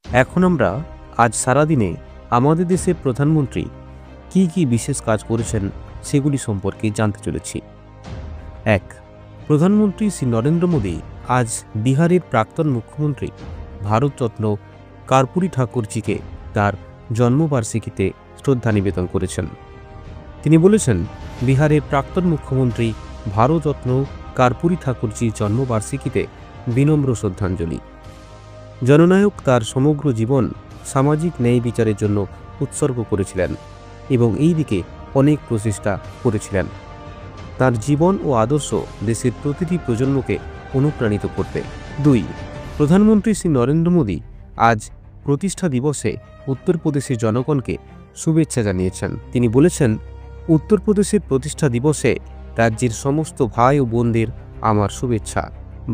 এখন আমরা আজ সারাদিনে আমাদের দেশের প্রধানমন্ত্রী কি কি বিশেষ কাজ করেছেন সেগুলি সম্পর্কে জানতে চলেছি। 1. প্রধানমন্ত্রী শ্রী নরেন্দ্র মোদী আজ বিহারের প্রাক্তন মুখ্যমন্ত্রী ভারতরত্ন কর্পূরী ঠাকুরজিকে তার জন্মবার্ষিকীতে শ্রদ্ধা নিবেদন করেছেন। তিনি বলেছেন, বিহারের প্রাক্তন মুখ্যমন্ত্রী ভারতরত্ন কর্পূরী ঠাকুরজির জন্মবার্ষিকীতে বিনম্র শ্রদ্ধাঞ্জলি। জননায়ক তার সমগ্র জীবন সামাজিক ন্যায় বিচারের জন্য উৎসর্গ করেছিলেন এবং এই দিকে অনেক প্রচেষ্টা করেছিলেন। তার জীবন ও আদর্শ দেশের প্রতিটি প্রজন্মকে অনুপ্রাণিত করবে। 2. প্রধানমন্ত্রী শ্রী নরেন্দ্র মোদী আজ প্রতিষ্ঠা দিবসে উত্তরপ্রদেশের জনগণকে শুভেচ্ছা জানিয়েছেন। তিনি বলেছেন, উত্তরপ্রদেশের প্রতিষ্ঠা দিবসে রাজ্যের সমস্ত ভাই ও বোনদের আমার শুভেচ্ছা।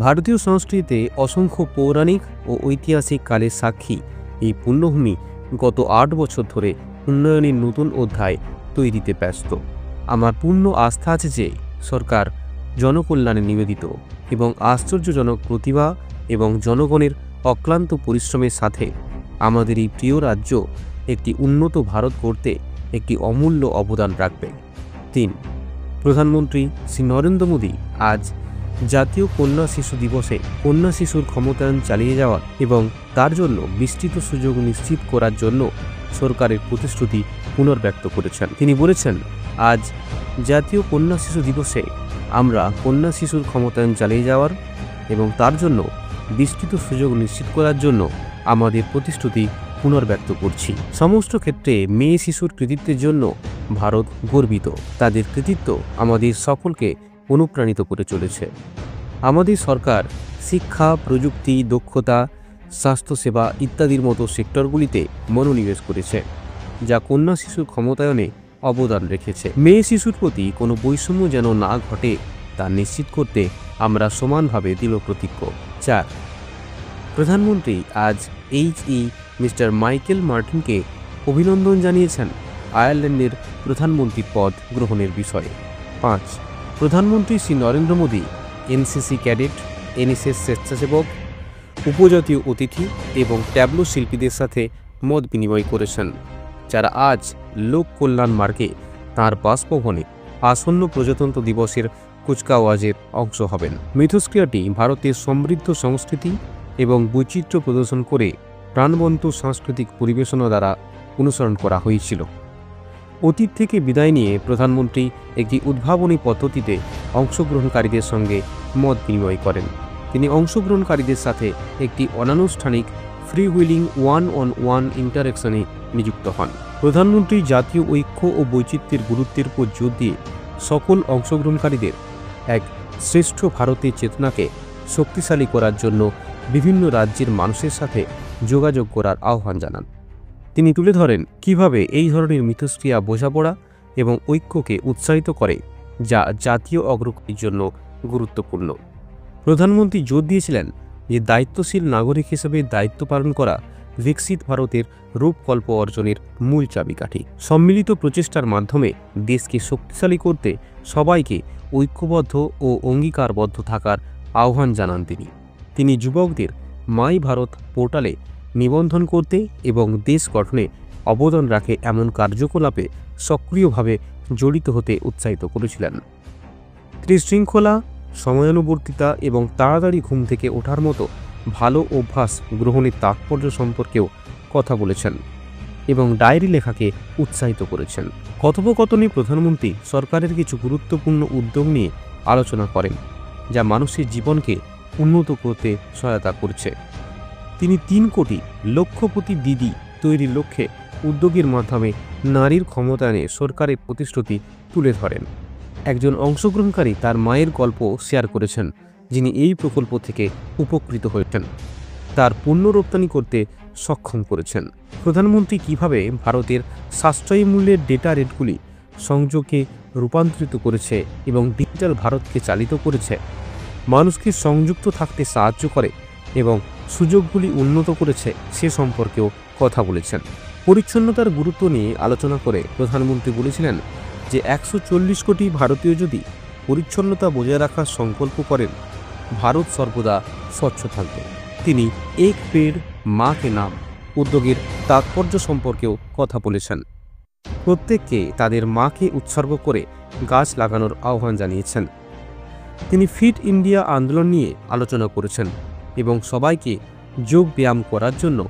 ভারতীয় সংস্কৃতিতে অসংখ্য পৌরাণিক ও ঐতিহাসিক কালের সাক্ষী এই পুণ্যভূমি গত 8 বছর ধরে উন্নয়নের নতুন অধ্যায় তৈরিতে ব্যস্ত। আমার পূর্ণ আস্থা আছে যে সরকার জনকল্যাণে নিবেদিত এবং আশ্চর্যজনক প্রতিভা এবং জনগণের অক্লান্ত পরিশ্রমের সাথে আমাদের এই প্রিয় রাজ্য একটি উন্নত ভারত গড়তে একটি অমূল্য অবদান রাখবে। 3. প্রধানমন্ত্রী শ্রী নরেন্দ্র মোদী আজ জাতীয় কন্যা শিশু দিবসে কন্যা শিশুর ক্ষমতায়ন চালিয়ে যাওয়ার এবং তার জন্য বিস্তৃত সুযোগ নিশ্চিত করার জন্য সরকারের প্রতিশ্রুতি পুনর্ব্যক্ত করেছেন। তিনি বলেছেন, আজ জাতীয় কন্যা শিশু দিবসে আমরা কন্যা শিশুর ক্ষমতায়ন চালিয়ে যাওয়ার এবং তার জন্য বিস্তৃত সুযোগ নিশ্চিত করার জন্য আমাদের প্রতিশ্রুতি পুনর্ব্যক্ত করছি। সমস্ত ক্ষেত্রে মেয়ে শিশুর কৃতিত্বের জন্য ভারত গর্বিত। তাদের কৃতিত্ব আমাদের সকলকে অনুপ্রাণিত করে চলেছে। আমাদের সরকার শিক্ষা, প্রযুক্তি, দক্ষতা, স্বাস্থ্যসেবা ইত্যাদির মতো সেক্টরগুলিতে মনোনিবেশ করেছে, যা কন্যা শিশুর ক্ষমতায়নে অবদান রেখেছে। মেয়ে শিশুর প্রতি কোনো বৈষম্য যেন না ঘটে তা নিশ্চিত করতে আমরা সমানভাবে দৃঢ়প্রতিজ্ঞ। 4. প্রধানমন্ত্রী আজ মিস্টার মাইকেল মার্টিনকে অভিনন্দন জানিয়েছেন আয়ারল্যান্ডের প্রধানমন্ত্রী পদ গ্রহণের বিষয়ে। 5. প্রধানমন্ত্রী Shri Narendra Modi NCC cadet, NSS স্বেচ্ছাসেবক, উপজাতীয় অতিথি এবং ট্যাবলো শিল্পীদের সাথে মত বিনিময় করেছেন, যারা আজ লোক কল্যাণ মার্গে তাঁর বাসভবনে আসন্ন প্রজাতন্ত্র দিবসের কুচকাওয়াজের অংশ হবেন। মিথস্ক্রিয়াটি ভারতের সমৃদ্ধ সংস্কৃতি এবং বৈচিত্র্য প্রদর্শন করে প্রাণবন্ত সাংস্কৃতিক পরিবেশনা দ্বারা অনুসরণ করা হয়েছিল। অতীত থেকে বিদায় নিয়ে প্রধানমন্ত্রী একটি উদ্ভাবনী পদ্ধতিতে অংশগ্রহণকারীদের সঙ্গে মত বিনিময় করেন। তিনি অংশগ্রহণকারীদের সাথে একটি অনানুষ্ঠানিক ফ্রি হুইলিং 1-on-1 ইন্টারেকশনে নিযুক্ত হন। প্রধানমন্ত্রী জাতীয় ঐক্য ও বৈচিত্র্যের গুরুত্বের উপর জোর দিয়ে সকল অংশগ্রহণকারীদের এক শ্রেষ্ঠ ভারতের চেতনাকে শক্তিশালী করার জন্য বিভিন্ন রাজ্যের মানুষের সাথে যোগাযোগ করার আহ্বান জানান। তিনি তুলে ধরেন কিভাবে এই ধরনের মিথস্ক্রিয়া বোঝাপড়া এবং ঐক্যকে উৎসাহিত করে, যা জাতীয় অগ্রগতির জন্য গুরুত্বপূর্ণ। প্রধানমন্ত্রী জোর দিয়েছিলেন যে দায়িত্বশীল নাগরিক হিসেবে দায়িত্ব পালন করা বিকশিত ভারতের রূপকল্প অর্জনের মূল চাবিকাঠি। সম্মিলিত প্রচেষ্টার মাধ্যমে দেশকে শক্তিশালী করতে সবাইকে ঐক্যবদ্ধ ও অঙ্গীকারবদ্ধ থাকার আহ্বান জানান তিনি যুবকদের মাই ভারত পোর্টালে নিবন্ধন করতে এবং দেশ গঠনে অবদান রাখে এমন কার্যকলাপে সক্রিয়ভাবে জড়িত হতে উৎসাহিত করেছিলেন। ত্রিশৃঙ্খলা, সময়ানুবর্তিতা এবং তাড়াতাড়ি ঘুম থেকে ওঠার মতো ভালো অভ্যাস গ্রহণের তাৎপর্য সম্পর্কেও কথা বলেছেন এবং ডায়েরি লেখাকে উৎসাহিত করেছেন। কথোপকথনে প্রধানমন্ত্রী সরকারের কিছু গুরুত্বপূর্ণ উদ্যোগ নিয়ে আলোচনা করেন, যা মানুষের জীবনকে উন্নত করতে সহায়তা করছে। তিনি 3 কোটি লক্ষপতি দিদি তৈরির লক্ষ্যে উদ্যোগের মাধ্যমে নারীর ক্ষমতায়নে সরকারের প্রতিশ্রুতি তুলে ধরেন। একজন অংশগ্রহণকারী তার মায়ের গল্প শেয়ার করেছেন, যিনি এই প্রকল্প থেকে উপকৃত হয়েছেন, তার পণ্য রপ্তানি করতে সক্ষম করেছেন। প্রধানমন্ত্রী কিভাবে ভারতের সাশ্রয়ী মূল্যের ডেটা রেটগুলি সংযোগে রূপান্তরিত করেছে এবং ডিজিটাল ভারতকে চালিত করেছে, মানুষকে সংযুক্ত থাকতে সাহায্য করে এবং সুযোগগুলি উন্নত করেছে সে সম্পর্কেও কথা বলেছেন। পরিচ্ছন্নতার গুরুত্ব নিয়ে আলোচনা করে প্রধানমন্ত্রী বলেছিলেন যে 140 কোটি ভারতীয় যদি পরিচ্ছন্নতা বজায় রাখার সংকল্প করেন, ভারত সর্বদা স্বচ্ছ থাকবে। তিনি এক পেড় মা কে নাম উদ্যোগের তাৎপর্য সম্পর্কেও কথা বলেছেন। প্রত্যেককে তাদের মাকে উৎসর্গ করে গাছ লাগানোর আহ্বান জানিয়েছেন। তিনি ফিট ইন্ডিয়া আন্দোলন নিয়ে আলোচনা করেছেন এবং সবাইকে যোগ ব্যায়াম করার জন্য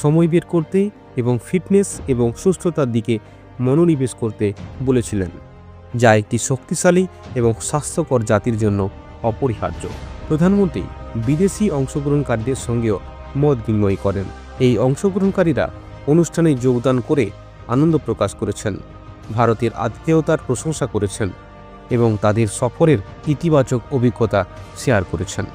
সময় বের করতে এবং ফিটনেস এবং সুস্থতার দিকে মনোনিবেশ করতে বলেছিলেন, যা একটি শক্তিশালী এবং স্বাস্থ্যকর জাতির জন্য অপরিহার্য। প্রধানমন্ত্রী বিদেশি অংশগ্রহণকারীদের সঙ্গেও মত বিনিময় করেন। এই অংশগ্রহণকারীরা অনুষ্ঠানে যোগদান করে আনন্দ প্রকাশ করেছেন, ভারতের আতিথেয়তার প্রশংসা করেছেন এবং তাদের সফরের ইতিবাচক অভিজ্ঞতা শেয়ার করেছেন।